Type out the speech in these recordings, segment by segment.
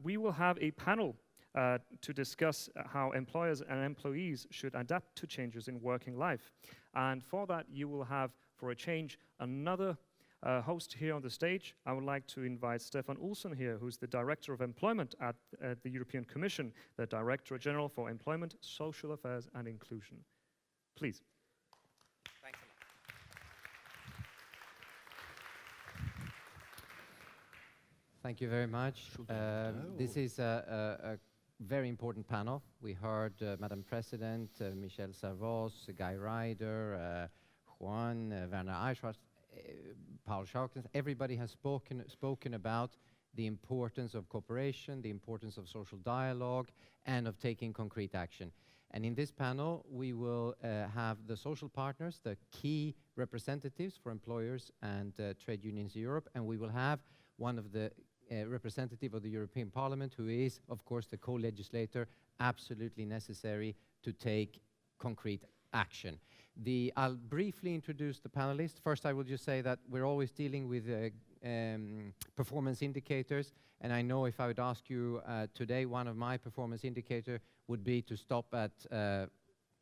We will have a panel to discuss how employers and employees should adapt to changes in working life. And for that, you will have, for a change, another host here on the stage. I would like to invite Stefan Olsson here, who's the Director of Employment at the European Commission, the Director General for Employment, Social Affairs and Inclusion. Please. Thanks a lot. Thank you very much. This is a very important panel. We heard Madam President, Michel Servoz, Guy Ryder, Juan, Werner Eichhardt, Paul Schaukens. Everybody has spoken about the importance of cooperation, the importance of social dialogue, and of taking concrete action. And in this panel, we will have the social partners, the key representatives for employers and trade unions in Europe, and we will have one of the representative of the European Parliament, who is, of course, the co-legislator, absolutely necessary to take concrete action. I'll briefly introduce the panelists. First, I will just say that we're always dealing with performance indicators, and I know if I would ask you today, one of my performance indicator would be to stop at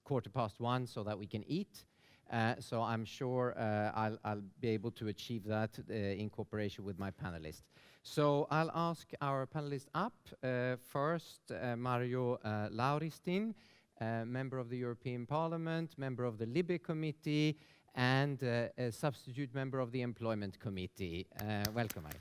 1:15 so that we can eat. So I'm sure I'll be able to achieve that in cooperation with my panelists. So I'll ask our panelists up. First, Mario Lauristin, member of the European Parliament, member of the Libe Committee, and a substitute member of the Employment Committee. Welcome, Mario.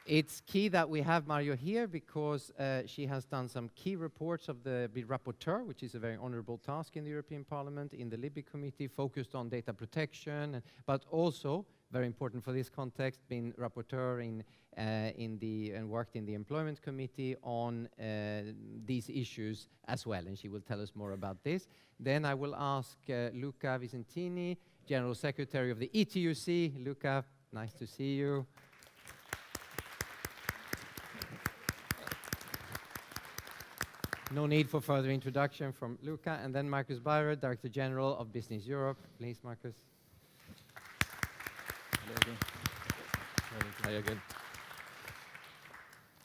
It's key that we have Mario here because she has done some key reports of the rapporteur, which is a very honorable task in the European Parliament, in the Libe Committee, focused on data protection, but also, very important for this context, been rapporteur and worked in the Employment Committee on these issues as well, and she will tell us more about this. Then I will ask Luca Vicentini, General Secretary of the ETUC. Luca, nice to see you. No need for further introduction from Luca. And then Marcus Byrer, Director General of Business Europe. Please, Marcus. Hello again. Hi again.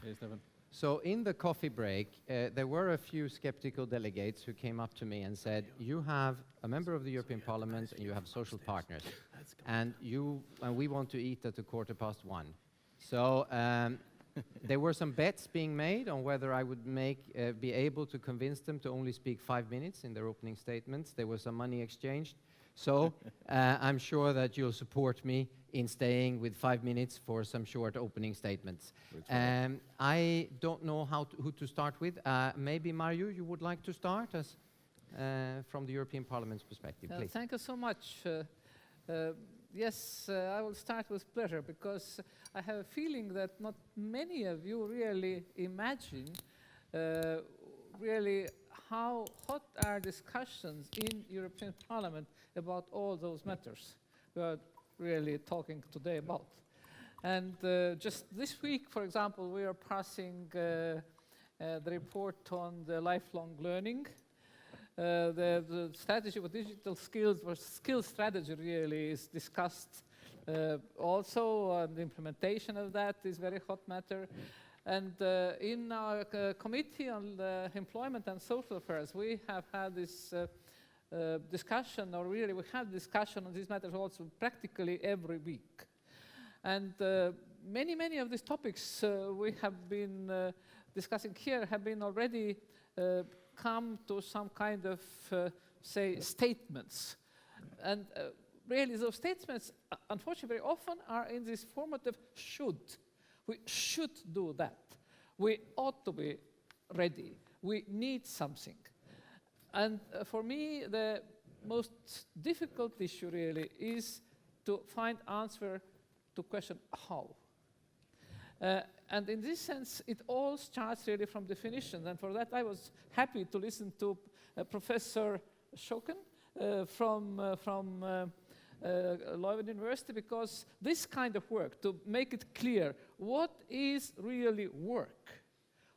Hey, Stefan. So in the coffee break, there were a few skeptical delegates who came up to me and said, you have a member of the European Parliament and you have social partners, and we want to eat at 1:15. So there were some bets being made on whether I would be able to convince them to only speak 5 minutes in their opening statements. There was some money exchanged. So I'm sure that you'll support me in staying with 5 minutes for some short opening statements. I don't know who to start with. Maybe Mario, you would like to start as from the European Parliament's perspective, please. Thank you so much. Yes, I will start with pleasure because I have a feeling that not many of you really imagine really how hot are discussions in European Parliament about all those matters we are really talking today about. And just this week, for example, we are passing the report on the lifelong learning. The strategy for digital skills, or skill strategy really, is discussed also. The implementation of that is very hot matter. And in our committee on employment and social affairs, we have had this discussion, or really we have discussion on these matters also practically every week. And many of these topics we have been discussing here have been already come to some kind of, say, statements. And really those statements, unfortunately, very often are in this format of should. We should do that. We ought to be ready. We need something. And for me, the most difficult issue really is to find answer to question how. And in this sense, it all starts really from definition. And for that, I was happy to listen to Professor Schoken from Leuven University, because this kind of work, to make it clear what is really work,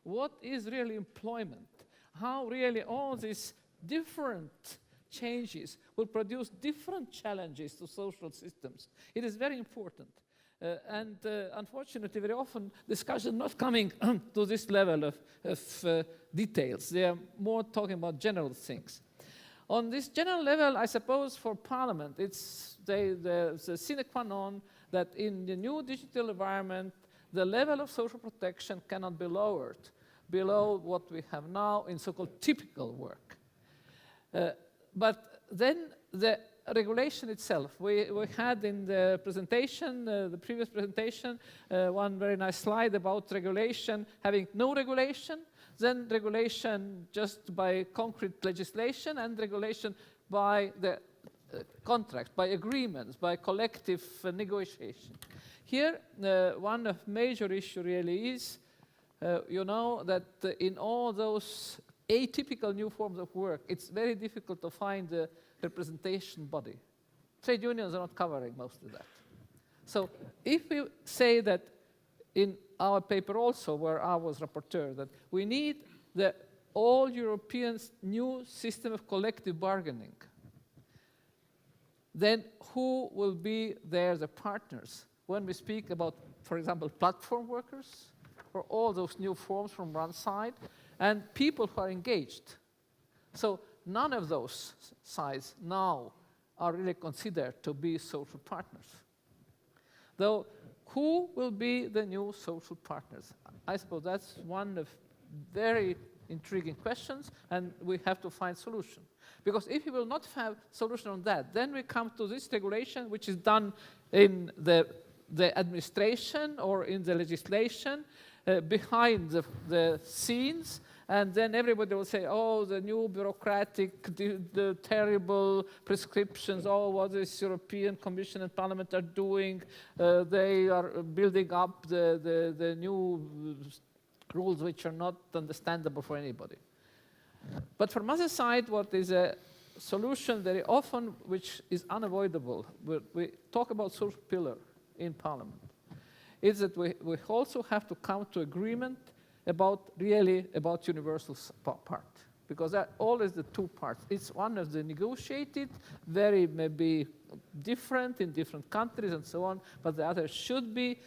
what is really employment, how really all these different changes will produce different challenges to social systems. It is very important. Unfortunately, very often, discussion not coming to this level of details. They are more talking about general things. On this general level, I suppose for Parliament, it's the sine qua non that in the new digital environment, the level of social protection cannot be lowered below what we have now in so-called typical work. But then the regulation itself, we had in the presentation, the previous presentation, one very nice slide about regulation, having no regulation, then regulation just by concrete legislation, and regulation by the contract, by agreements, by collective negotiation. Here, one of major issue really is, you know, that in all those atypical new forms of work, it's very difficult to find a representation body. Trade unions are not covering most of that. So if we say that in our paper also, where I was rapporteur, that we need the all-European new system of collective bargaining, then who will be there the partners when we speak about, for example, platform workers, or all those new forms from one side, and people who are engaged? So none of those sides now are really considered to be social partners. Though, who will be the new social partners? I suppose that's one of very intriguing questions, and we have to find solution. Because if we will not have solution on that, then we come to this regulation, which is done in the administration or in the legislation behind the scenes, and then everybody will say, oh, the new bureaucratic, the terrible prescriptions, oh, what this European Commission and Parliament are doing, they are building up the new rules which are not understandable for anybody. But from other side, what is a solution very often, which is unavoidable, we talk about social pillar in Parliament, is that we also have to come to agreement about universal part, because there are always the two parts. It's one of the negotiated, very maybe different in different countries and so on, but the other should be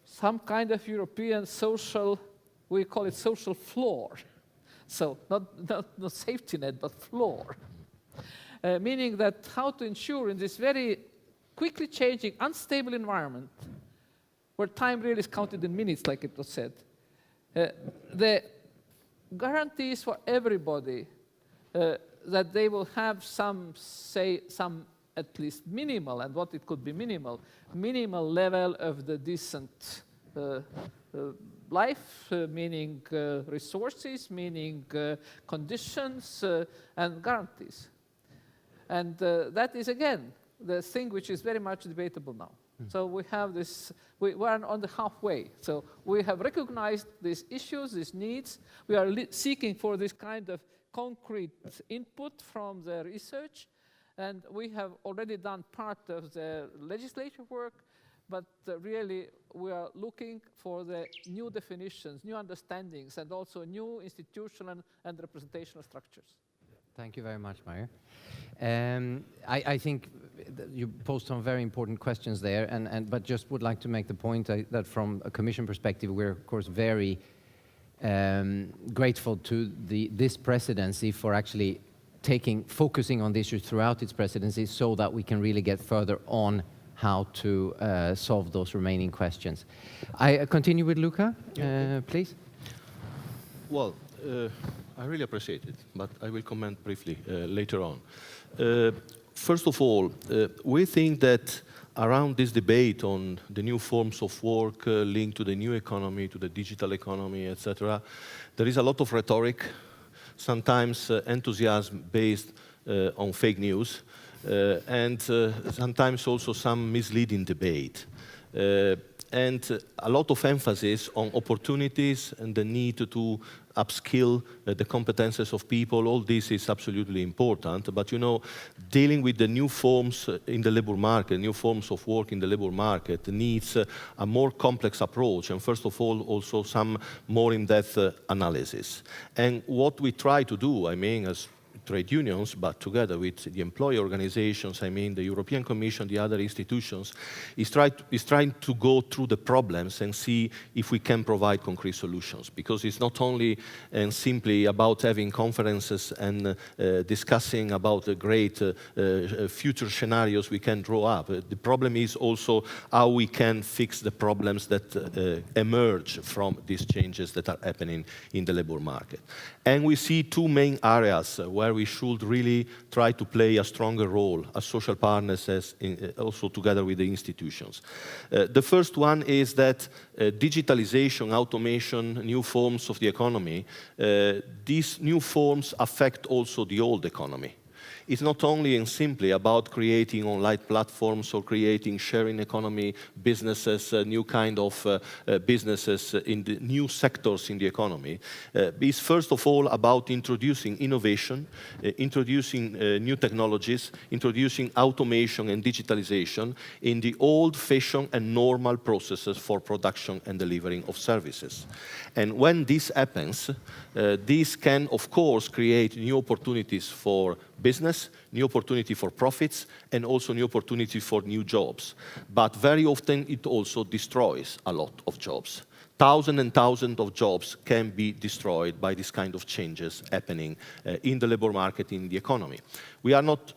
some kind of European social, we call it social floor. So not safety net, but floor. Meaning that how to ensure in this very quickly changing, unstable environment, where time really is counted in minutes, like it was said, the guarantees for everybody that they will have some at least minimal, and what it could be minimal level of the decent life, meaning resources, meaning conditions and guarantees. And that is, again, the thing which is very much debatable now. So we have this, we are on the halfway. So we have recognized these issues, these needs. We are seeking for this kind of concrete input from the research. And we have already done part of the legislative work, but really we are looking for the new definitions, new understandings, and also new institutional and representational structures. Thank you very much, Mario. I think you posed some very important questions there, but just would like to make the point that from a Commission perspective, we're of course very grateful to this presidency for actually focusing on the issues throughout its presidency, so that we can really get further on how to solve those remaining questions. I continue with Luca, please. Well, I really appreciate it, but I will comment briefly later on. First of all, we think that around this debate on the new forms of work linked to the new economy, to the digital economy, etc., there is a lot of rhetoric, sometimes enthusiasm based on fake news, and sometimes also some misleading debate. And a lot of emphasis on opportunities and the need to upskill the competences of people. All this is absolutely important. But, you know, dealing with the new forms in the labor market, new forms of work in the labor market needs a more complex approach. And first of all, also some more in-depth analysis. And what we try to do, I mean, as trade unions, but together with the employee organizations, I mean the European Commission, the other institutions, is trying to go through the problems and see if we can provide concrete solutions. Because it's not only and simply about having conferences and discussing about the great future scenarios we can draw up. The problem is also how we can fix the problems that emerge from these changes that are happening in the labor market. And we see two main areas where we should really try to play a stronger role as social partners, as also together with the institutions. The first one is that digitalisation, automation, new forms of the economy, these new forms affect also the old economy. It's not only and simply about creating online platforms or creating sharing economy businesses, new kind of businesses in the new sectors in the economy. It's first of all about introducing innovation, introducing new technologies, introducing automation and digitalization in the old-fashioned and normal processes for production and delivering of services. And when this happens, this can, of course, create new opportunities for business, new opportunity for profits, and also new opportunity for new jobs. But very often it also destroys a lot of jobs. Thousands and thousands of jobs can be destroyed by this kind of changes happening in the labor market, in the economy. We are not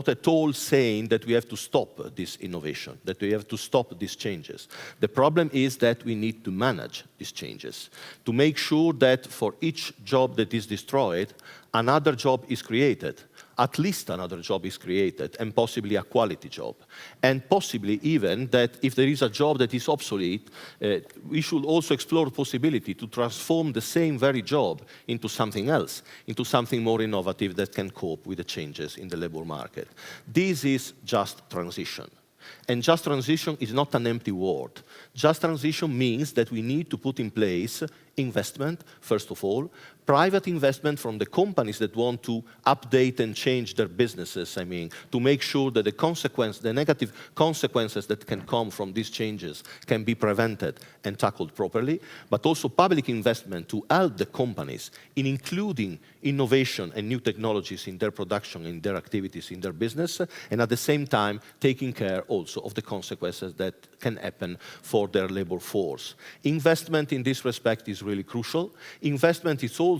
at all saying that we have to stop this innovation, that we have to stop these changes. The problem is that we need to manage these changes, to make sure that for each job that is destroyed, another job is created. At least another job is created, and possibly a quality job. And possibly even that if there is a job that is obsolete, we should also explore the possibility to transform the same very job into something else, into something more innovative that can cope with the changes in the labor market. This is just transition. And just transition is not an empty word. Just transition means that we need to put in place investment, first of all, private investment from the companies that want to update and change their businesses, I mean, to make sure that the negative consequences that can come from these changes can be prevented and tackled properly, but also public investment to help the companies in including innovation and new technologies in their production, in their activities, in their business, and at the same time taking care also of the consequences that can happen for their labor force. Investment in this respect is really crucial. Investment is also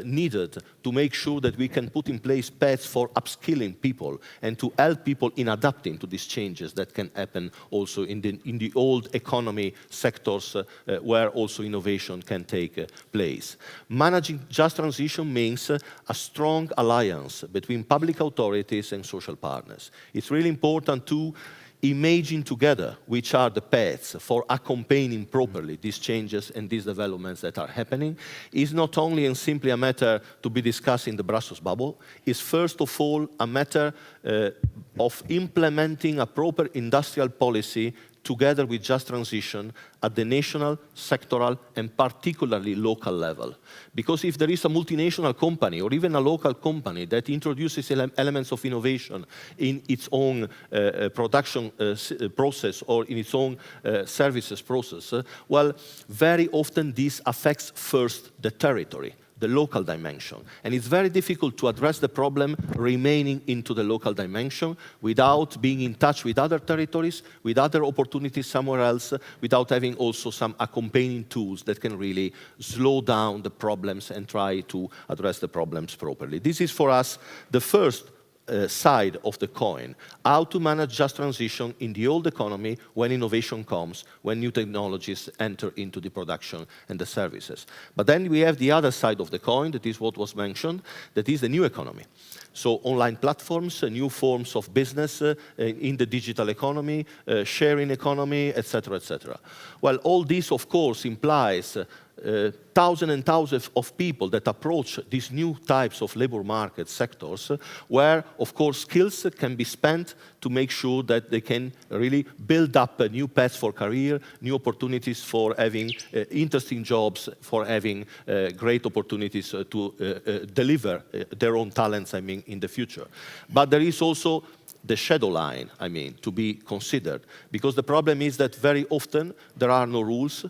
needed to make sure that we can put in place paths for upskilling people and to help people in adapting to these changes that can happen also in the old economy sectors where also innovation can take place. Managing just transition means a strong alliance between public authorities and social partners. It's really important to imagine together which are the paths for accompanying properly these changes and these developments that are happening. Is not only and simply a matter to be discussed in the Brussels bubble, it's first of all a matter of implementing a proper industrial policy together with just transition at the national, sectoral, and particularly local level. Because if there is a multinational company or even a local company that introduces elements of innovation in its own production process or in its own services process, well, very often this affects first the territory, the local dimension. And it's very difficult to address the problem remaining into the local dimension without being in touch with other territories, with other opportunities somewhere else, without having also some accompanying tools that can really slow down the problems and try to address the problems properly. This is for us the first side of the coin, how to manage just transition in the old economy when innovation comes, when new technologies enter into the production and the services. But then we have the other side of the coin, that is what was mentioned, that is the new economy. So online platforms, new forms of business in the digital economy, sharing economy, etc., etc. Well, all this, of course, implies thousands and thousands of people that approach these new types of labor market sectors where, of course, skills can be spent to make sure that they can really build up new paths for career, new opportunities for having interesting jobs, for having great opportunities to deliver their own talents, I mean, in the future. But there is also the shadow line, I mean, to be considered, because the problem is that very often there are no rules.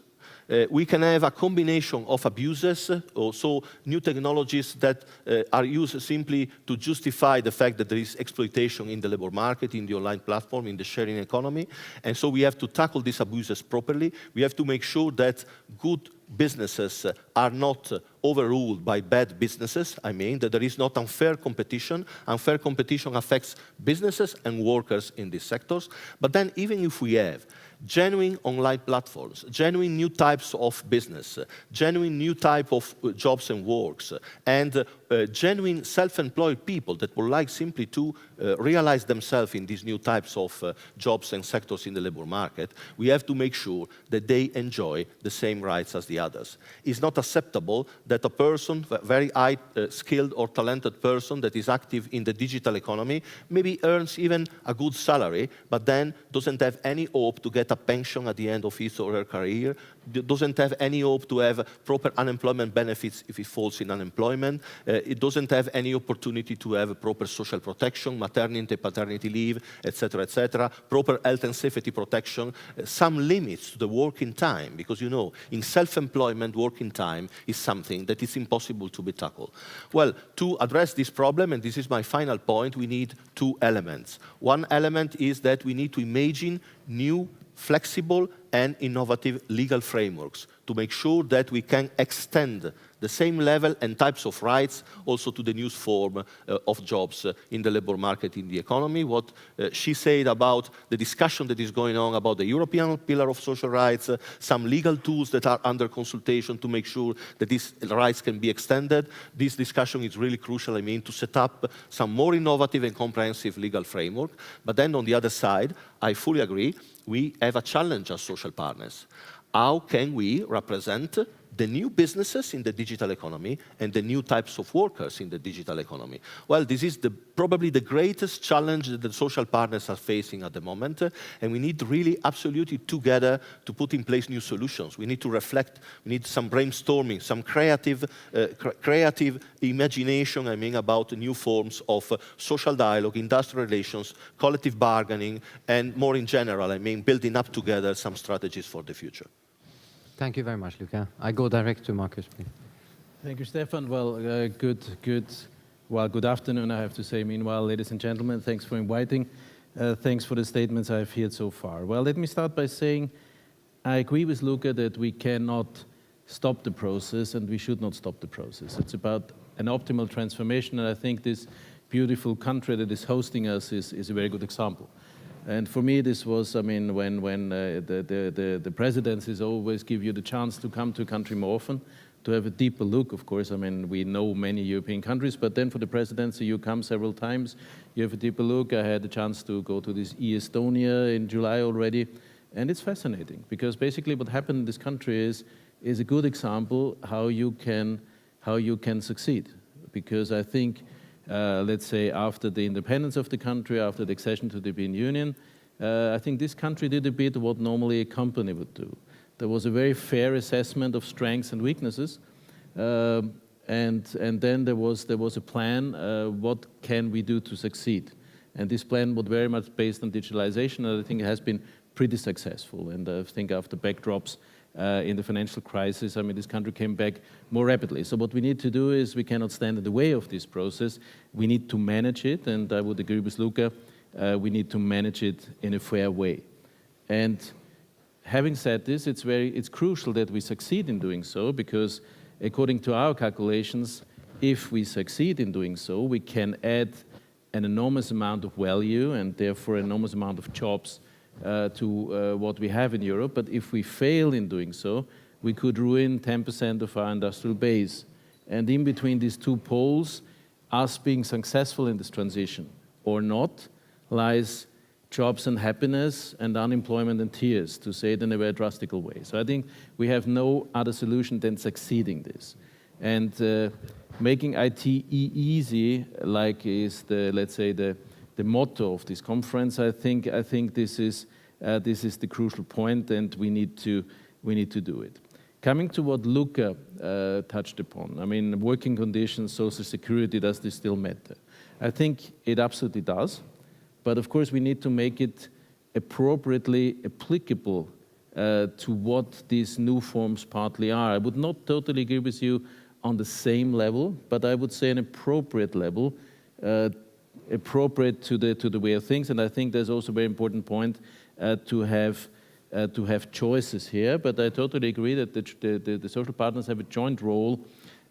We can have a combination of abuses, also new technologies that are used simply to justify the fact that there is exploitation in the labor market, in the online platform, in the sharing economy. And so we have to tackle these abuses properly. We have to make sure that good businesses are not overruled by bad businesses. I mean, that there is not unfair competition. Unfair competition affects businesses and workers in these sectors. But then even if we have genuine online platforms, genuine new types of business, genuine new type of jobs and works, and genuine self-employed people that would like simply to realize themselves in these new types of jobs and sectors in the labor market, we have to make sure that they enjoy the same rights as the others. It's not acceptable that a person, a very high skilled or talented person that is active in the digital economy, maybe earns even a good salary, but then doesn't have any hope to get a pension at the end of his or her career, doesn't have any hope to have proper unemployment benefits if he falls in unemployment, it doesn't have any opportunity to have proper social protection, maternity, paternity leave, etc., proper health and safety protection, some limits to the working time, because you know, in self-employment, working time is something that is impossible to be tackled. Well, to address this problem, and this is my final point, we need two elements. One element is that we need to imagine new, flexible and innovative legal frameworks to make sure that we can extend the same level and types of rights also to the new form of jobs in the labor market, in the economy. What she said about the discussion that is going on about the European Pillar of Social Rights, some legal tools that are under consultation to make sure that these rights can be extended. This discussion is really crucial, I mean, to set up some more innovative and comprehensive legal framework. But then on the other side, I fully agree, we have a challenge as social partners. How can we represent the new businesses in the digital economy and the new types of workers in the digital economy? Well, this is probably the greatest challenge that the social partners are facing at the moment, and we need really absolutely together to put in place new solutions. We need to reflect, we need some brainstorming, some creative imagination, I mean, about new forms of social dialogue, industrial relations, collective bargaining, and more in general, I mean, building up together some strategies for the future. Thank you very much, Luca. I go direct to Marcus, please. Thank you, Stefan. Well, good afternoon, I have to say. Meanwhile, ladies and gentlemen, thanks for inviting. Thanks for the statements I've heard so far. Well, let me start by saying I agree with Luca that we cannot stop the process and we should not stop the process. It's about an optimal transformation, and I think this beautiful country that is hosting us is a very good example. And for me, this was, I mean, when the presidencies always give you the chance to come to a country more often, to have a deeper look, of course. I mean, we know many European countries, but then for the presidency, you come several times, you have a deeper look. I had the chance to go to this Estonia in July already, and it's fascinating, because basically what happened in this country is a good example how you can succeed. Because I think, let's say, after the independence of the country, after the accession to the European Union, I think this country did a bit what normally a company would do. There was a very fair assessment of strengths and weaknesses, and then there was a plan, what can we do to succeed? And this plan was very much based on digitalisation, and I think it has been pretty successful. And I think after backdrops in the financial crisis, I mean, this country came back more rapidly. So what we need to do is we cannot stand in the way of this process. We need to manage it, and I would agree with Luca, we need to manage it in a fair way. And having said this, it's crucial that we succeed in doing so, because according to our calculations, if we succeed in doing so, we can add an enormous amount of value and therefore an enormous amount of jobs to what we have in Europe. But if we fail in doing so, we could ruin 10% of our industrial base. And in between these two poles, us being successful in this transition or not, lies jobs and happiness and unemployment and tears, to say it in a very drastic way. So I think we have no other solution than succeeding this. And making IT easy, like is the, let's say, the motto of this conference, I think this is the crucial point, and we need to do it. Coming to what Luca touched upon, I mean, working conditions, social security, does this still matter? I think it absolutely does, but of course we need to make it appropriately applicable to what these new forms partly are. I would not totally agree with you on the same level, but I would say an appropriate level, appropriate to the way of things. And I think there's also a very important point to have choices here. But I totally agree that the social partners have a joint role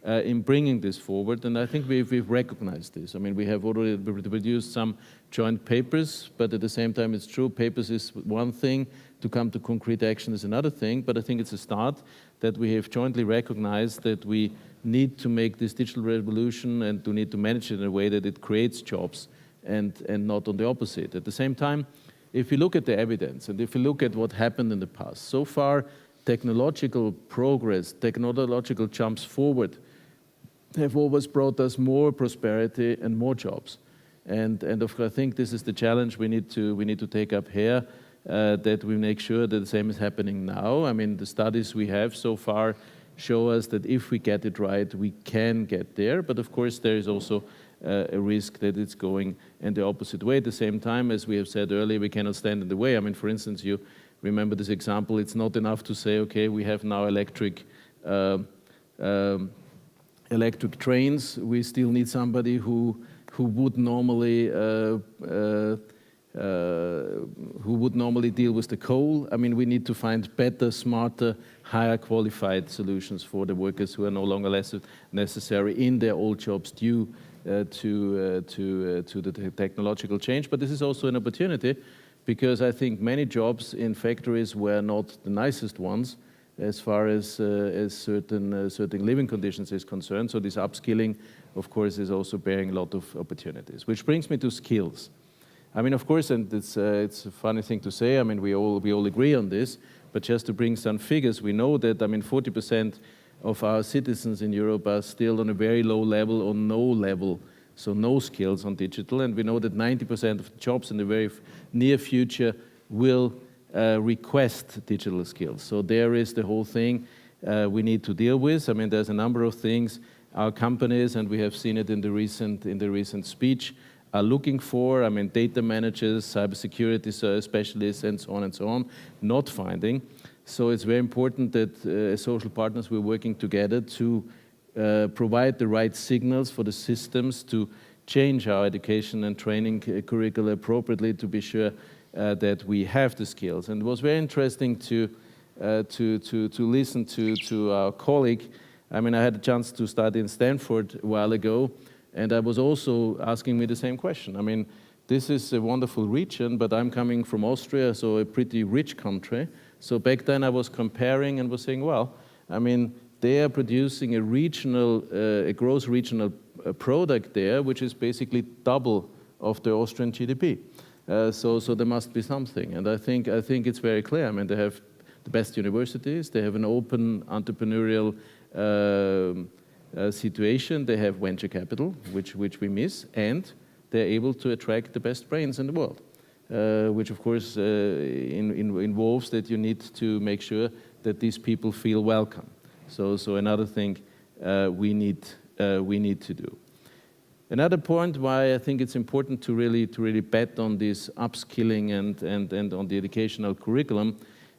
in bringing this forward, and I think we've recognized this. I mean, we have already produced some joint papers, but at the same time, it's true, papers is one thing, to come to concrete action is another thing, but I think it's a start that we have jointly recognized that we need to make this digital revolution and to need to manage it in a way that it creates jobs and not on the opposite. At the same time, if you look at the evidence and if you look at what happened in the past, so far, technological progress, technological jumps forward have always brought us more prosperity and more jobs. And of course, I think this is the challenge we need to take up here, that we make sure that the same is happening now. I mean, the studies we have so far show us that if we get it right, we can get there. But of course, there is also a risk that it's going in the opposite way. At the same time, as we have said earlier, we cannot stand in the way. I mean, for instance, you remember this example, it's not enough to say, okay, we have now electric trains. We still need somebody who would normally deal with the coal. I mean, we need to find better, smarter, higher qualified solutions for the workers who are no longer less necessary in their old jobs due to the technological change. But this is also an opportunity, because I think many jobs in factories were not the nicest ones as far as certain living conditions is concerned. So this upskilling, of course, is also bearing a lot of opportunities. Which brings me to skills. I mean, of course, and it's a funny thing to say, I mean, we all agree on this, but just to bring some figures, we know that, I mean, 40% of our citizens in Europe are still on a very low level or no level, so no skills on digital, and we know that 90% of jobs in the very near future will request digital skills. So there is the whole thing we need to deal with. I mean, there's a number of things our companies, and we have seen it in the recent speech, are looking for. I mean, data managers, cybersecurity specialists, and so on, not finding. So it's very important that as social partners, we're working together to provide the right signals for the systems to change our education and training curricula appropriately to be sure that we have the skills. And it was very interesting to listen to our colleague. I mean, I had a chance to study in Stanford a while ago, and I was also asking me the same question. I mean, this is a wonderful region, but I'm coming from Austria, so a pretty rich country. So back then I was comparing and was saying, well, I mean, they are producing a gross regional product there, which is basically double of the Austrian GDP. So there must be something, and I think it's very clear. I mean, they have the best universities, they have an open entrepreneurial situation, they have venture capital, which we miss, and they're able to attract the best brains in the world, which of course involves that you need to make sure that these people feel welcome. So another thing we need to do. Another point why I think it's important to really bet on this upskilling and on the educational curriculum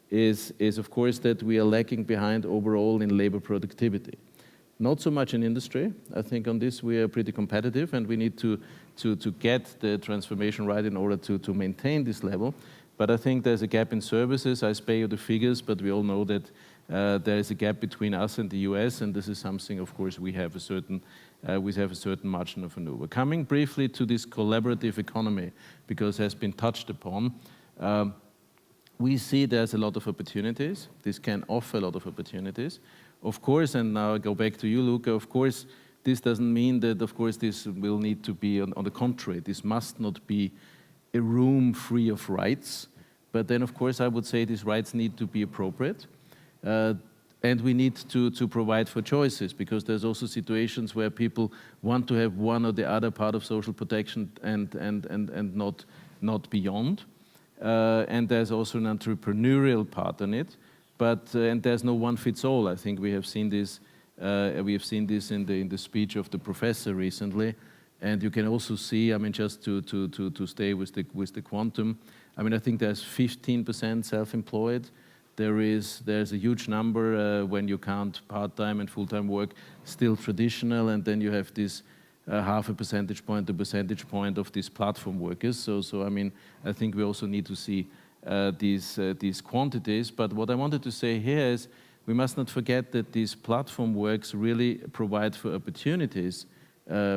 is of course that we are lacking behind overall in labor productivity. Not so much in industry. I think on this we are pretty competitive, and we need to get the transformation right in order to maintain this level. But I think there's a gap in services. I spare you the figures, but we all know that there is a gap between us and the US, and this is something, of course, we have a certain margin of maneuver. Coming briefly to this collaborative economy, because it has been touched upon, we see there's a lot of opportunities. This can offer a lot of opportunities. Of course, and now I go back to you, Luca, of course, this doesn't mean that, of course, this will need to be, on the contrary, this must not be a room free of rights. But then, of course, I would say these rights need to be appropriate. And we need to provide for choices, because there's also situations where people want to have one or the other part of social protection and not beyond. And there's also an entrepreneurial part in it. But and there's no one fits all. I think we have seen this. In the speech of the professor recently, and you can also see. I mean, just to stay with the quantum. I mean, I think there's 15% self-employed. there's a huge number when you count part-time and full-time work still traditional, and then you have this half a percentage point, a percentage point of these platform workers. So I mean, I think we also need to see these quantities. But what I wanted to say here is we must not forget that these platform works really provide for opportunities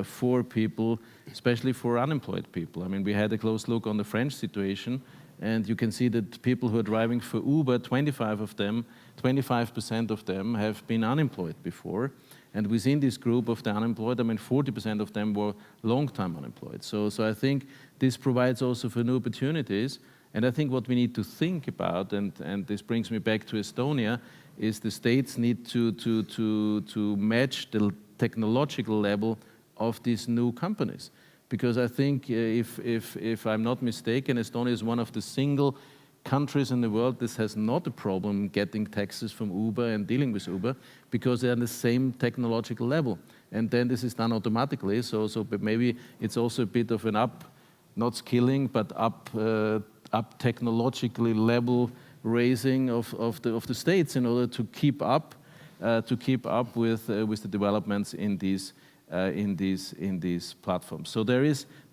for people, especially for unemployed people. I mean, we had a close look on the French situation, and you can see that people who are driving for Uber, 25% of them have been unemployed before. And within this group of the unemployed, I mean, 40% of them were long-time unemployed. So I think this provides also for new opportunities. And I think what we need to think about, and this brings me back to Estonia, is the states need to match the technological level of these new companies. Because I think if I'm not mistaken, Estonia is one of the single countries in the world that has not a problem getting taxes from Uber and dealing with Uber, because they're on the same technological level. And then this is done automatically, but maybe it's also a bit of an not skilling, but up technologically level raising of the states in order to keep up with the developments in these platforms. So there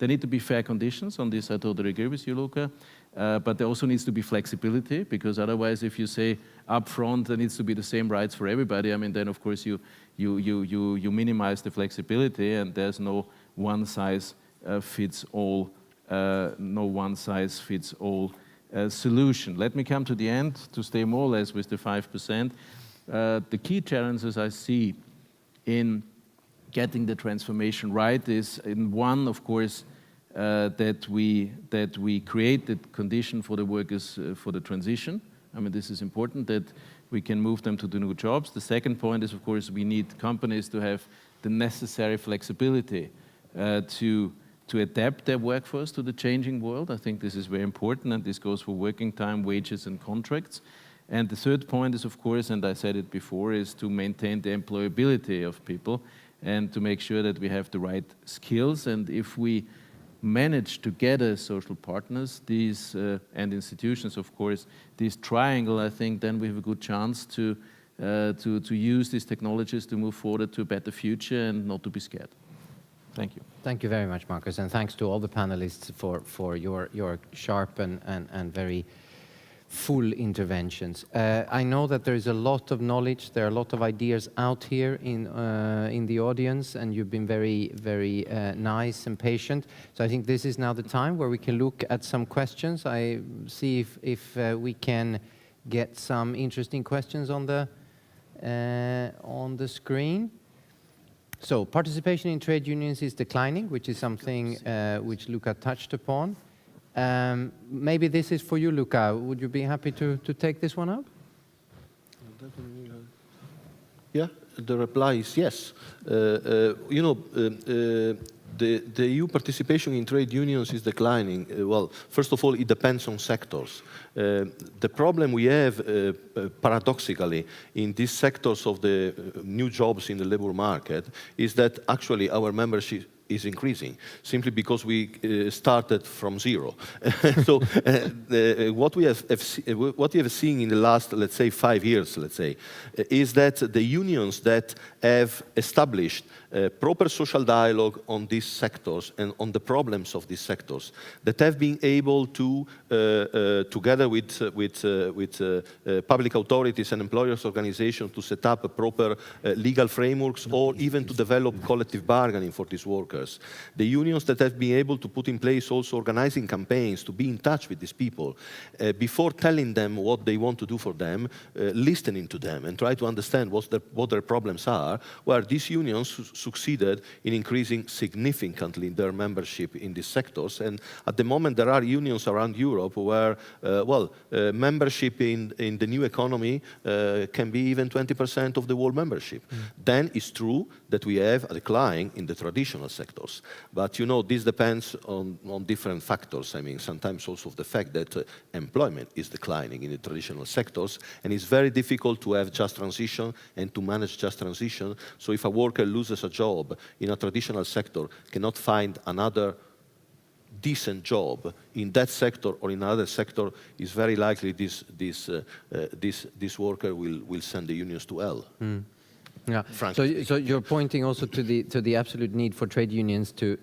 need to be fair conditions on this. I totally agree with you, Luca. But there also needs to be flexibility, because otherwise, if you say upfront there needs to be the same rights for everybody, I mean, then of course you minimize the flexibility, and there's no one size fits all solution. Let me come to the end to stay more or less with the 5%. The key challenges I see in getting the transformation right is, in one, of course, that we create the condition for the workers for the transition. I mean, this is important, that we can move them to the new jobs. The second point is, of course, we need companies to have the necessary flexibility to adapt their workforce to the changing world. I think this is very important, and this goes for working time, wages, and contracts. And the third point is, of course, and I said it before, is to maintain the employability of people and to make sure that we have the right skills. And if we manage together social partners, these and institutions, of course, this triangle, I think then we have a good chance to use these technologies to move forward to a better future and not to be scared. Thank you. Thank you very much, Markus, and thanks to all the panelists for your sharp and very full interventions. I know that there is a lot of knowledge, there are a lot of ideas out here in the audience, and you've been very, very nice and patient. So I think this is now the time where we can look at some questions. I see if we can get some interesting questions on the screen. So participation in trade unions is declining, which is something which Luca touched upon. Maybe this is for you, Luca. Would you be happy to take this one up? Yeah, the reply is yes. The EU participation in trade unions is declining. Well, first of all, it depends on sectors. The problem we have, paradoxically, in these sectors of the new jobs in the labor market is that actually our membership is increasing, simply because we started from zero. So what we have seen in the last, let's say, 5 years, is that the unions that have established proper social dialogue on these sectors and on the problems of these sectors, that have been able to, together with public authorities and employers' organizations, to set up a proper legal frameworks, or even to develop collective bargaining for these workers. The unions that have been able to put in place also organizing campaigns to be in touch with these people, before telling them what they want to do for them, listening to them and try to understand what their problems are, where these unions succeeded in increasing significantly their membership in these sectors. And at the moment, there are unions around Europe where, membership in the new economy can be even 20% of the world membership. Then it's true that we have a decline in the traditional sectors. But, this depends on different factors. I mean, sometimes also the fact that employment is declining in the traditional sectors, and it's very difficult to have just transition and to manage just transition. So if a worker loses a job in a traditional sector, cannot find another decent job in that sector or in another sector, is very likely this worker will send the unions to hell. Yeah. So you're pointing also to the absolute need for trade unions to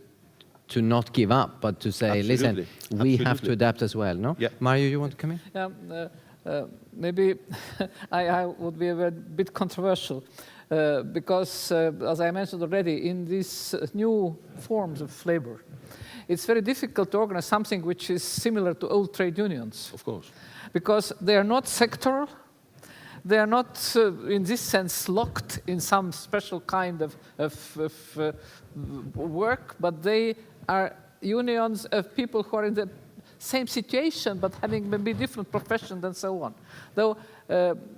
not give up, but to say, listen, we have to adapt as well, no? Yeah. Mario, you want to come in? Yeah, maybe I would be a bit controversial because, as I mentioned already, in these new forms of labor, it's very difficult to organize something which is similar to old trade unions. Of course. Because they are not sectoral. They are not, in this sense, locked in some special kind of work, but they are unions of people who are in the same situation, but having maybe different professions and so on. Though,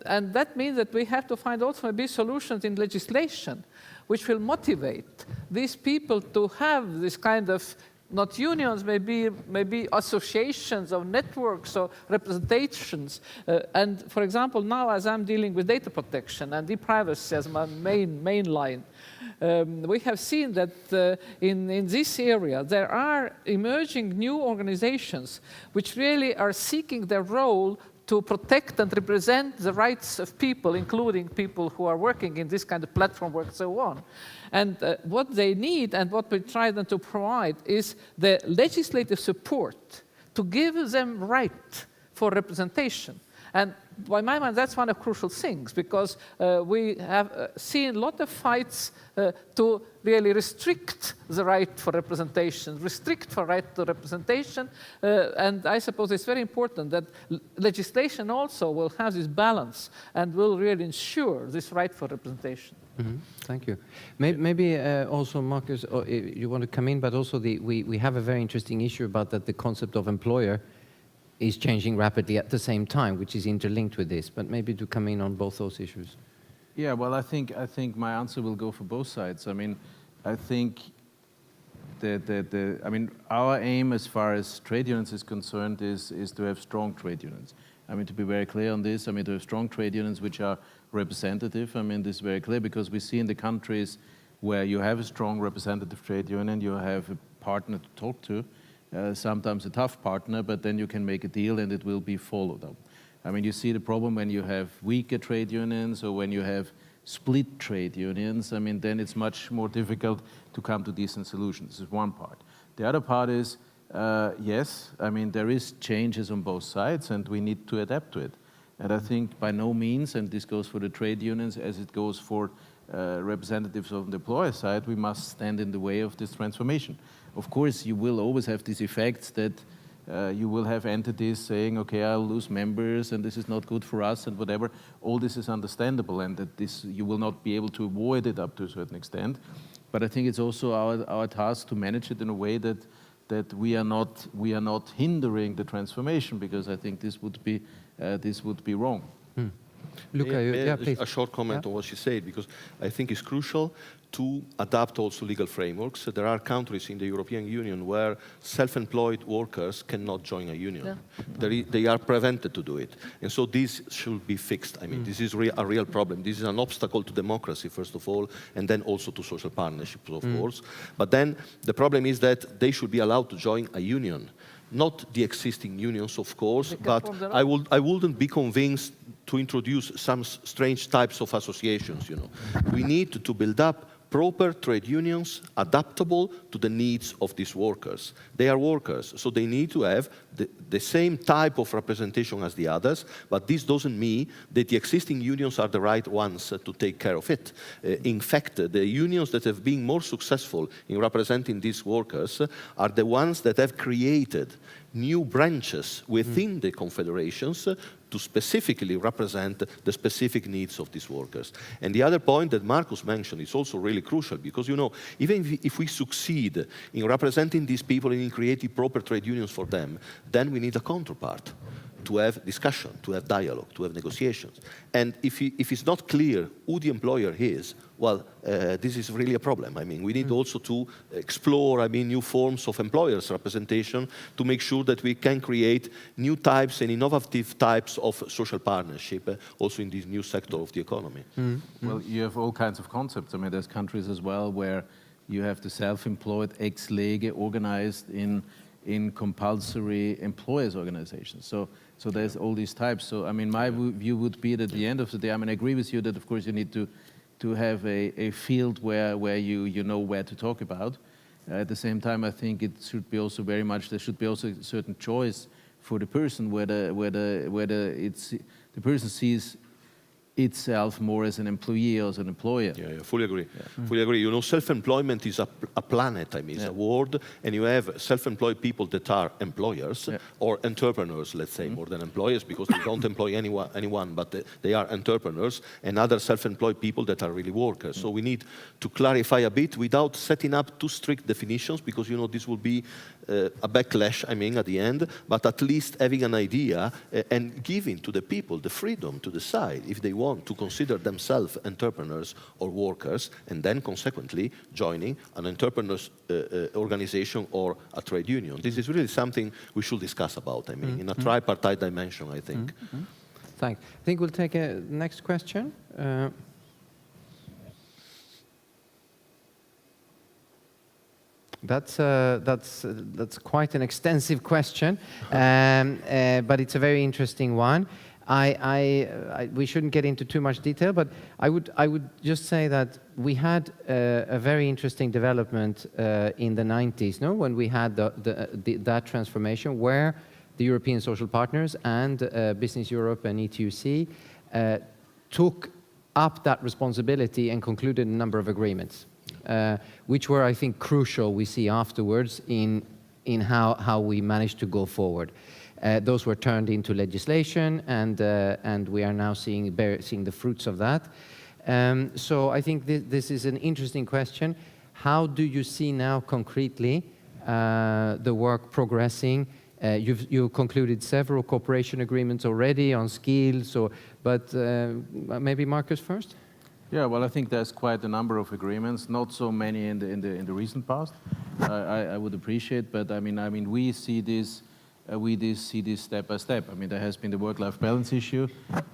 and that means that we have to find also maybe solutions in legislation which will motivate these people to have this kind of, not unions, maybe associations or networks or representations. And for example, now as I'm dealing with data protection and e-privacy as my main line, we have seen that in this area there are emerging new organizations which really are seeking their role to protect and represent the rights of people, including people who are working in this kind of platform work and so on. And what they need and what we try then to provide is the legislative support to give them right for representation. And by my mind, that's one of crucial things, because we have seen a lot of fights to really restrict the right for representation, restrict the right to representation. And I suppose it's very important that legislation also will have this balance and will really ensure this right for representation. Mm-hmm. Thank you. Maybe also, Marcus, you want to come in, but also we have a very interesting issue about that the concept of employer is changing rapidly at the same time, which is interlinked with this, but maybe to come in on both those issues. Yeah, well, I think my answer will go for both sides. I mean, I think our aim as far as trade unions is concerned is to have strong trade unions. I mean, to be very clear on this, I mean, to have strong trade unions which are representative. I mean, this is very clear because we see in the countries where you have a strong representative trade union, you have a partner to talk to, sometimes a tough partner, but then you can make a deal and it will be followed up. I mean, you see the problem when you have weaker trade unions or when you have split trade unions. I mean, then it's much more difficult to come to decent solutions. This is one part. The other part is, yes, I mean, there is changes on both sides and we need to adapt to it. And I think by no means, and this goes for the trade unions as it goes for representatives of the employer side, we must stand in the way of this transformation. Of course, you will always have these effects that you will have entities saying, okay, I'll lose members and this is not good for us and whatever. All this is understandable and that this you will not be able to avoid it up to a certain extent. But I think it's also our task to manage it in a way that we are not hindering the transformation, because I think this would be wrong. Luca, please. A short comment on what she said, because I think it's crucial to adapt also legal frameworks. There are countries in the European Union where self-employed workers cannot join a union. Yeah. They are prevented to do it. And so this should be fixed. I mean, this is a real problem. This is an obstacle to democracy, first of all, and then also to social partnerships, of course. But then the problem is that they should be allowed to join a union. Not the existing unions, of course, but I wouldn't be convinced to introduce some strange types of associations, you know. We need to build up proper trade unions adaptable to the needs of these workers. They are workers, so they need to have the same type of representation as the others, but this doesn't mean that the existing unions are the right ones to take care of it. In fact, the unions that have been more successful in representing these workers are the ones that have created new branches within the confederations to specifically represent the specific needs of these workers. And the other point that Marcus mentioned is also really crucial, because, you know, even if we succeed in representing these people and in creating proper trade unions for them, then we need a counterpart to have discussion, to have dialogue, to have negotiations. And if it's not clear who the employer is, well, this is really a problem. I mean, we need also to explore, new forms of employers' representation to make sure that we can create new types and innovative types of social partnership also in this new sector of the economy. Well, you have all kinds of concepts. I mean, there's countries as well where you have the self-employed ex-lege organized in in compulsory employers organizations. So there's all these types. So I mean, my view would be that at the end of the day, I mean, I agree with you that of course you need to have a field where you know where to talk about. At the same time, I think it should be also very much, there should be also a certain choice for the person, whether it's, the person sees itself more as an employee or as an employer. Yeah, fully agree. Yeah. Fully agree. You know, self-employment is a planet, I mean, it's a world, and you have self-employed people that are employers or entrepreneurs, let's say, more than employers, because they don't employ anyone, but they are entrepreneurs, and other self-employed people that are really workers. So we need to clarify a bit without setting up too strict definitions, because, you know, this will be a backlash, I mean, at the end, but at least having an idea and giving to the people the freedom to decide if they want to consider themselves entrepreneurs or workers, and then consequently joining an entrepreneurs organization or a trade union. This is really something we should discuss about, I mean, in a tripartite dimension, I think. Thanks. I think we'll take a next question. That's quite an extensive question, but it's a very interesting one. We shouldn't get into too much detail, but I would just say that we had a very interesting development in the 90s, no? When we had that transformation where the European social partners and Business Europe and ETUC took up that responsibility and concluded a number of agreements. Which were, I think, crucial, we see afterwards, in how we managed to go forward. Those were turned into legislation, and we are now seeing the fruits of that. So I think this is an interesting question. How do you see now concretely the work progressing? You've concluded several cooperation agreements already on skills, but maybe Marcus first? Yeah, well, I think there's quite a number of agreements, not so many in the recent past. I would appreciate, but I mean, we see this step by step. I mean, there has been the work-life balance issue,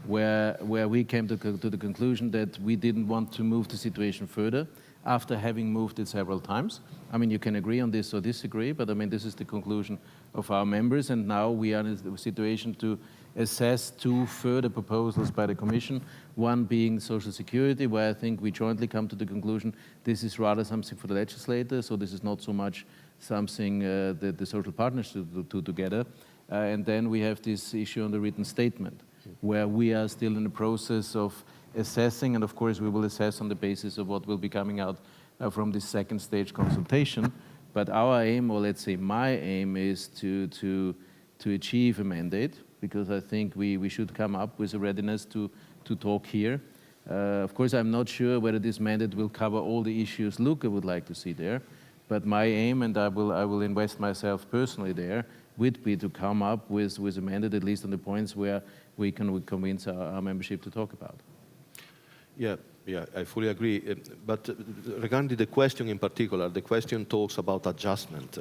where we came to the conclusion that we didn't want to move the situation further after having moved it several times. I mean, you can agree on this or disagree, but I mean, this is the conclusion of our members, and now we are in a situation to assess two further proposals by the Commission, one being Social Security, where I think we jointly come to the conclusion this is rather something for the legislator, so this is not so much something that the social partners should do together. And then we have this issue on the written statement, where we are still in the process of assessing, and of course we will assess on the basis of what will be coming out from this second stage consultation. But our aim, or let's say my aim, is to achieve a mandate, because I think we should come up with a readiness to talk here. Of course, I'm not sure whether this mandate will cover all the issues Luca would like to see there, but my aim, and I will invest myself personally there, would be to come up with a mandate, at least on the points where we can convince our membership to talk about. Yeah, I fully agree. But regarding the question in particular, the question talks about adjustment.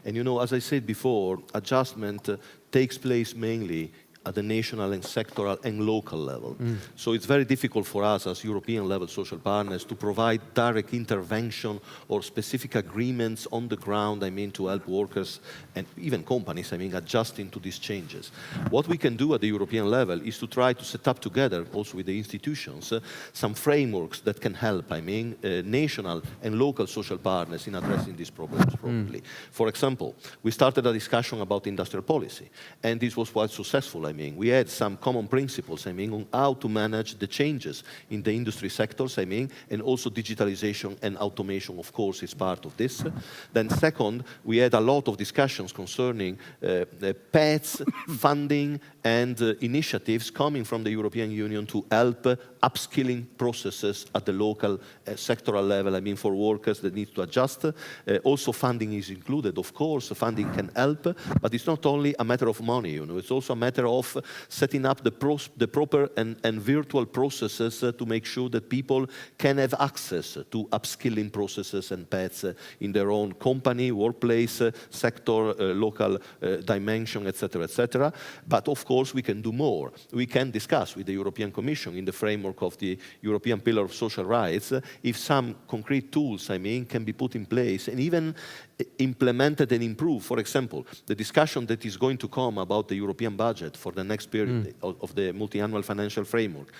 And you know, as I said before, adjustment takes place mainly at the national and sectoral and local level. So it's very difficult for us as European level social partners to provide direct intervention or specific agreements on the ground, I mean, to help workers and even companies, I mean, adjusting to these changes. What we can do at the European level is to try to set up together, also with the institutions, some frameworks that can help, I mean, national and local social partners in addressing these problems properly. For example, we started a discussion about industrial policy, and this was quite successful. I mean, we had some common principles, I mean, on how to manage the changes in the industry sectors, I mean, and also digitalisation and automation, of course, is part of this. Then second, we had a lot of discussions concerning PETs, funding, and initiatives coming from the European Union to help upskilling processes at the local sectoral level, I mean, for workers that need to adjust. Also funding is included, of course, funding can help, but it's not only a matter of money, you know, it's also a matter of setting up the proper and virtual processes to make sure that people can have access to upskilling processes and paths in their own company, workplace, sector, local dimension, etc., etc. But of course, we can do more. We can discuss with the European Commission in the framework of the European Pillar of Social Rights if some concrete tools, I mean, can be put in place, and even implemented and improved. For example, the discussion that is going to come about the European budget for the next period of the multi-annual financial framework.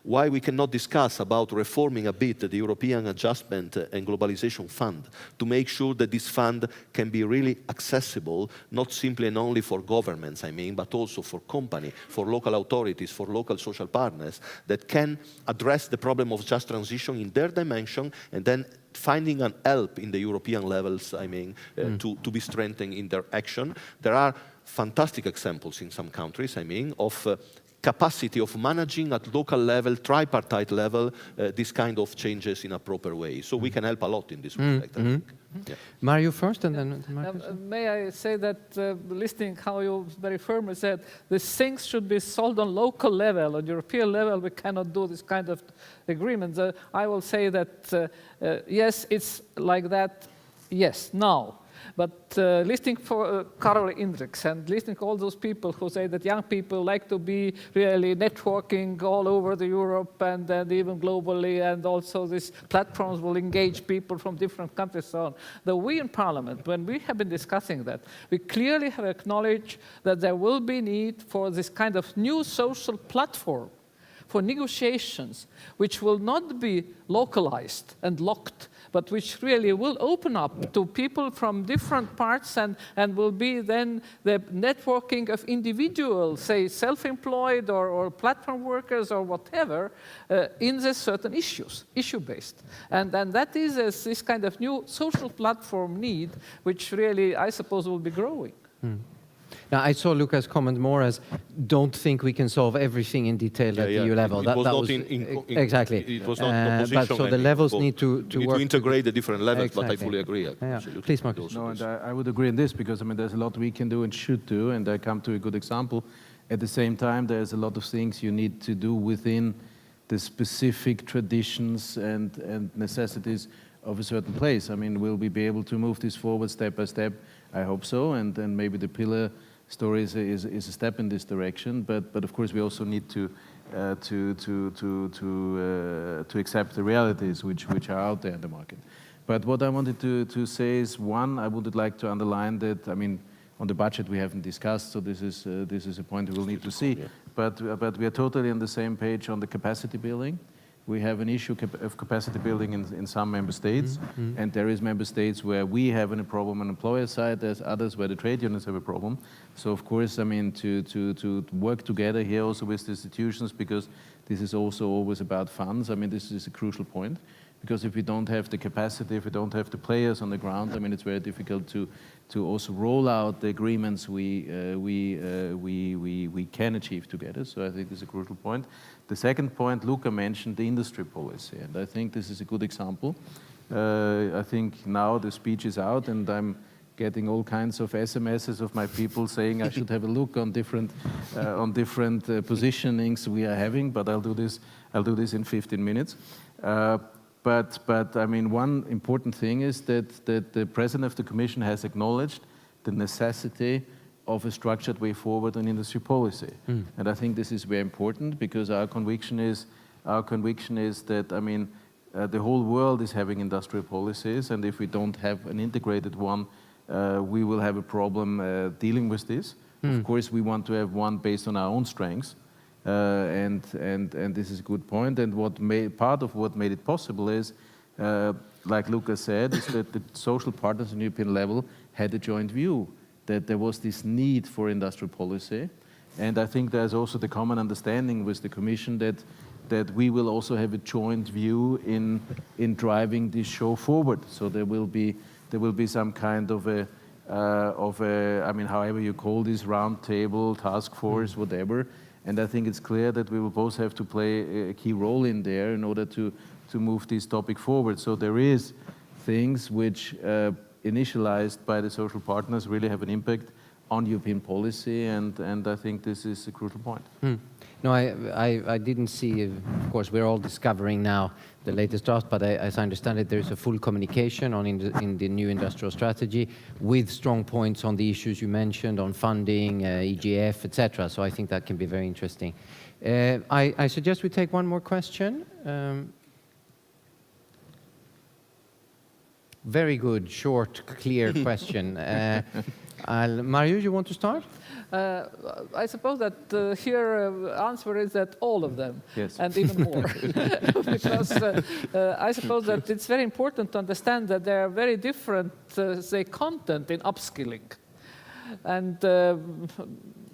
Why we cannot discuss about reforming a bit the European Adjustment and Globalization Fund to make sure that this fund can be really accessible, not simply and only for governments, I mean, but also for companies, for local authorities, for local social partners that can address the problem of just transition in their dimension and then finding an help in the European levels, I mean, to be strengthened in their action. There are fantastic examples in some countries, I mean, of capacity of managing at local level, tripartite level, this kind of changes in a proper way. So we can help a lot in this respect, I think. Yeah. Mario first, and then Marcus. May I say that, listening how you very firmly said, these things should be solved on local level. On European level, we cannot do this kind of agreements. I will say that, yes, it's like that, yes, now. But listening for Karol Indreks and listening to all those people who say that young people like to be really networking all over the Europe and even globally, and also these platforms will engage people from different countries and so on. Though we in Parliament, when we have been discussing that, we clearly have acknowledged that there will be need for this kind of new social platform for negotiations, which will not be localized and locked, but which really will open up to people from different parts and will be then the networking of individuals, say self-employed or platform workers or whatever, in the certain issues, issue-based. And that is this kind of new social platform need, which really, I suppose, will be growing. Now, I saw Luca's comment more as, don't think we can solve everything in detail at the EU level. It was not exactly. It was not in opposition. But so the levels need to work. To integrate the different levels, exactly. but I fully agree. Please, Marcus. No, and I would agree on this because, I mean, there's a lot we can do and should do, and I come to a good example. At the same time, there's a lot of things you need to do within the specific traditions and necessities of a certain place. I mean, will we be able to move this forward step by step? I hope so, and then maybe the pillar story is a step in this direction. But of course, we also need to accept the realities which are out there in the market. But what I wanted to say is, one, I would like to underline that, I mean, on the budget we haven't discussed, so this is a point we will need to see. But we are totally on the same page on the capacity building. We have an issue of capacity building in some member states, and there is member states where we have a problem on the employer side. There's others where the trade unions have a problem. So of course, I mean, to work together here also with the institutions, because this is also always about funds. I mean, this is a crucial point, because if we don't have the capacity, if we don't have the players on the ground, I mean, it's very difficult to also roll out the agreements we can achieve together. So I think this is a crucial point. The second point, Luca mentioned the industry policy, and I think this is a good example. I think now the speech is out, and I'm getting all kinds of SMSs of my people saying I should have a look on different positionings we are having, but I'll do this in 15 minutes. But I mean, one important thing is that the President of the Commission has acknowledged the necessity of a structured way forward on industry policy. And I think this is very important, because our conviction is that, I mean, the whole world is having industrial policies, and if we don't have an integrated one, we will have a problem dealing with this. Of course, we want to have one based on our own strengths. And this is a good point. And part of what made it possible is, like Luca said, is that the social partners on the European level had a joint view that there was this need for industrial policy. And I think there's also the common understanding with the Commission that we will also have a joint view in driving this show forward. So there will be some kind of a I mean, however you call this, round table, task force, whatever. And I think it's clear that we will both have to play a key role in there in order to move this topic forward. So there is things which, initialized by the social partners, really have an impact on European policy, and I think this is a crucial point. No, I didn't see, of course, we're all discovering now the latest draft, but as I understand it, there's a full communication in the new industrial strategy with strong points on the issues you mentioned on funding, EGF, etc. So I think that can be very interesting. I suggest we take one more question. Very good, short, clear question. Mario, you want to start? I suppose that here answer is that all of them, Yes. and even more. Because I suppose that it's very important to understand that there are very different, say, content in upskilling. And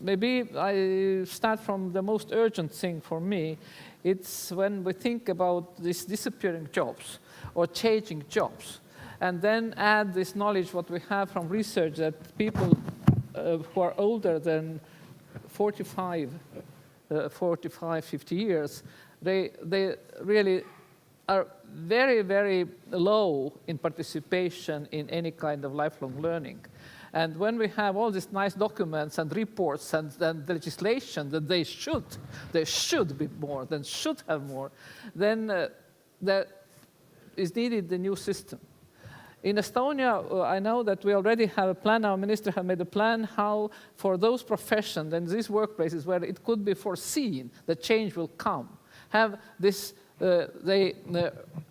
maybe I start from the most urgent thing for me. It's when we think about these disappearing jobs or changing jobs, and then add this knowledge what we have from research that people who are older than 45, 50 years, they really are very, very low in participation in any kind of lifelong learning. And when we have all these nice documents and reports and legislation that they should be more, then should have more, then there is needed the new system. In Estonia, I know that we already have a plan, our minister has made a plan how for those professions and these workplaces where it could be foreseen that change will come, have this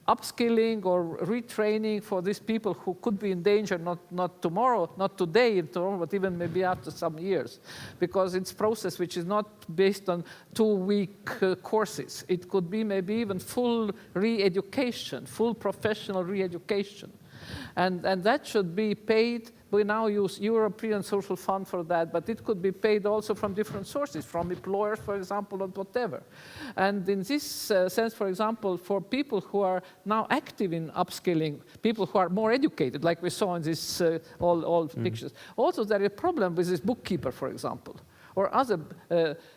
upskilling or retraining for these people who could be in danger not tomorrow, not today, tomorrow, but even maybe after some years. Because it's a process which is not based on 2-week courses. It could be maybe even full re-education, full professional re-education. And that should be paid. We now use European Social Fund for that, but it could be paid also from different sources, from employers, for example, or whatever. And in this sense, for example, for people who are now active in upskilling, people who are more educated, like we saw in this all pictures. Also, there is a problem with this bookkeeper, for example, or other.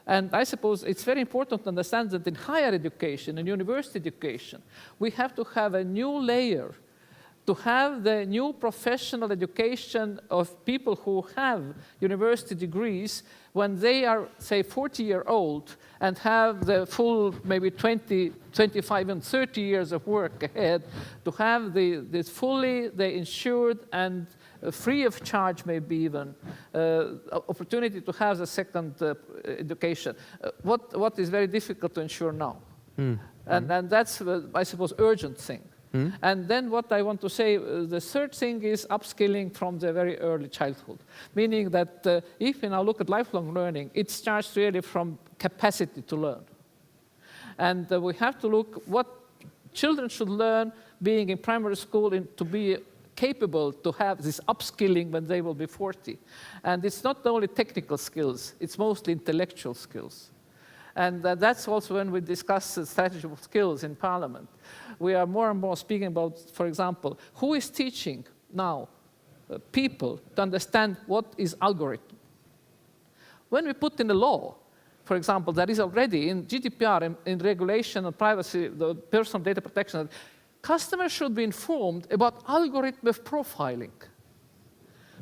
And I suppose it's very important to understand that in higher education and university education, we have to have a new layer to have the new professional education of people who have university degrees when they are, say, 40-year-old and have the full maybe 20, 25, and 30 years of work ahead, to have this fully insured and free of charge, maybe even, opportunity to have the second education. What is very difficult to ensure now. And that's, I suppose, urgent thing. And then what I want to say, the third thing is upskilling from the very early childhood. Meaning that if we now look at lifelong learning, it starts really from capacity to learn. And we have to look what children should learn being in primary school to be capable to have this upskilling when they will be 40. And it's not only technical skills, it's mostly intellectual skills. And that's also when we discuss strategy of skills in Parliament. We are more and more speaking about, for example, who is teaching now people to understand what is algorithm. When we put in the law, for example, that is already in GDPR, in regulation of privacy, the personal data protection, customers should be informed about algorithm of profiling.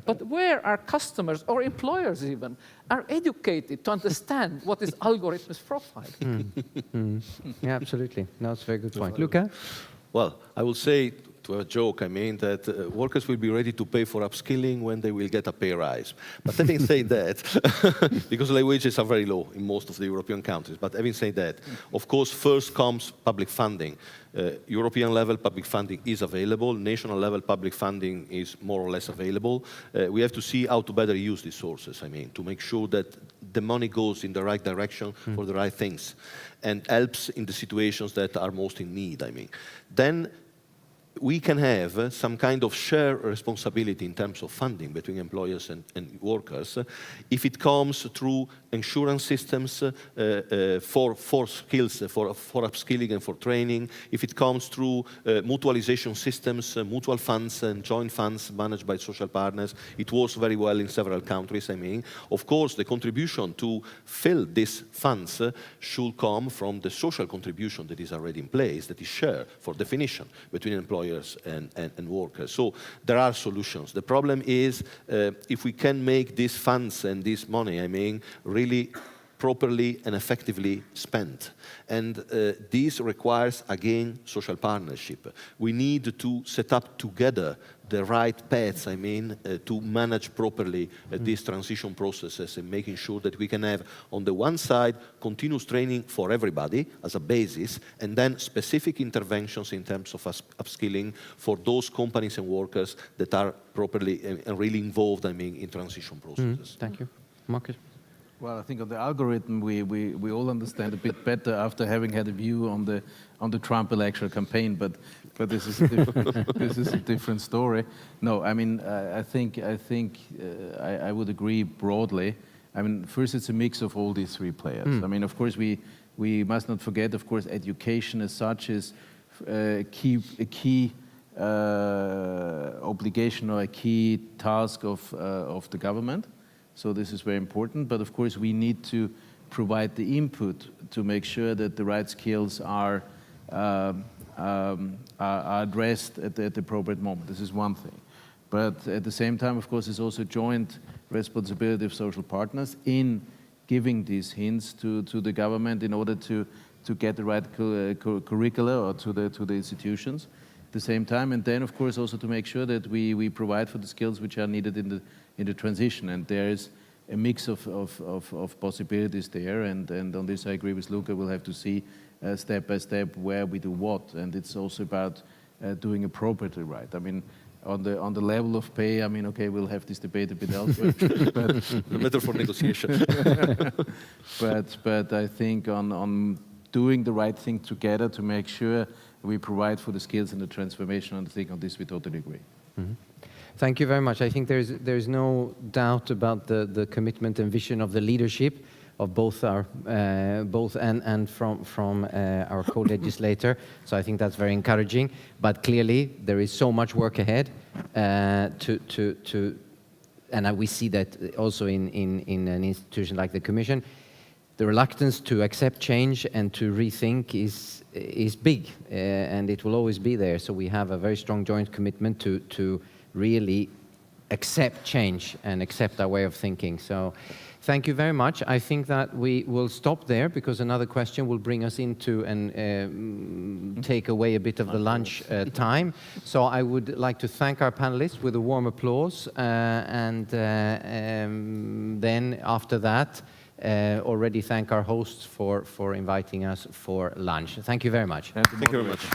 But where are customers or employers even are educated to understand what is algorithmic profiling? Yeah, absolutely. No, it's a very good point. Luca? Well, I will say, to a joke, I mean, that workers will be ready to pay for upskilling when they will get a pay rise. But having said that, because the wages are very low in most of the European countries, but having said that, of course, first comes public funding. European level public funding is available. National level public funding is more or less available. We have to see how to better use these sources, I mean, to make sure that the money goes in the right direction for the right things and helps in the situations that are most in need, I mean. Then we can have some kind of shared responsibility in terms of funding between employers and workers if it comes through insurance systems for skills, for upskilling and for training, if it comes through mutualization systems, mutual funds and joint funds managed by social partners. It works very well in several countries, I mean. Of course, the contribution to fill these funds should come from the social contribution that is already in place, that is shared, for definition, between employers and workers. So there are solutions. The problem is if we can make these funds and this money, I mean, really properly and effectively spent. And this requires, again, social partnership. We need to set up together the right paths, to manage properly these transition processes and making sure that we can have, on the one side, continuous training for everybody as a basis, and then specific interventions in terms of upskilling for those companies and workers that are properly and really involved, in transition processes. Thank you. Marcus? Well, I think on the algorithm, we all understand a bit better after having had a view on the Trump electoral campaign, but this is a this is a different story. No, I mean, I think I would agree broadly. I mean, first, it's a mix of all these three players. I mean, of course, we must not forget, of course, education as such is a key obligation or a key task of the government. So this is very important. But of course, we need to provide the input to make sure that the right skills are addressed at the appropriate moment. This is one thing. But at the same time, of course, it's also joint responsibility of social partners in giving these hints to the government in order to get the right curricula or to the institutions at the same time. And then, of course, also to make sure that we provide for the skills which are needed in the transition. And there is a mix of possibilities there. And on this, I agree with Luca. We'll have to see step by step where we do what. And it's also about doing appropriately right. I mean, on the level of pay, I mean, okay, we'll have this debate a bit elsewhere. But a matter for negotiation. but I think on doing the right thing together to make sure we provide for the skills and the transformation, and I think on this we totally agree. Mm-hmm. Thank you very much. I think there's no doubt about the commitment and vision of the leadership of both our and from our co-legislator. So I think that's very encouraging. But clearly there is so much work ahead and we see that also in an institution like the Commission. The reluctance to accept change and to rethink is big, and it will always be there. So we have a very strong joint commitment to really accept change and accept our way of thinking. So thank you very much. I think that we will stop there because another question will bring us into and take away a bit of the lunch time. So I would like to thank our panelists with a warm applause, and then after that, already thank our hosts for inviting us for lunch. Thank you very much. Thank you very much.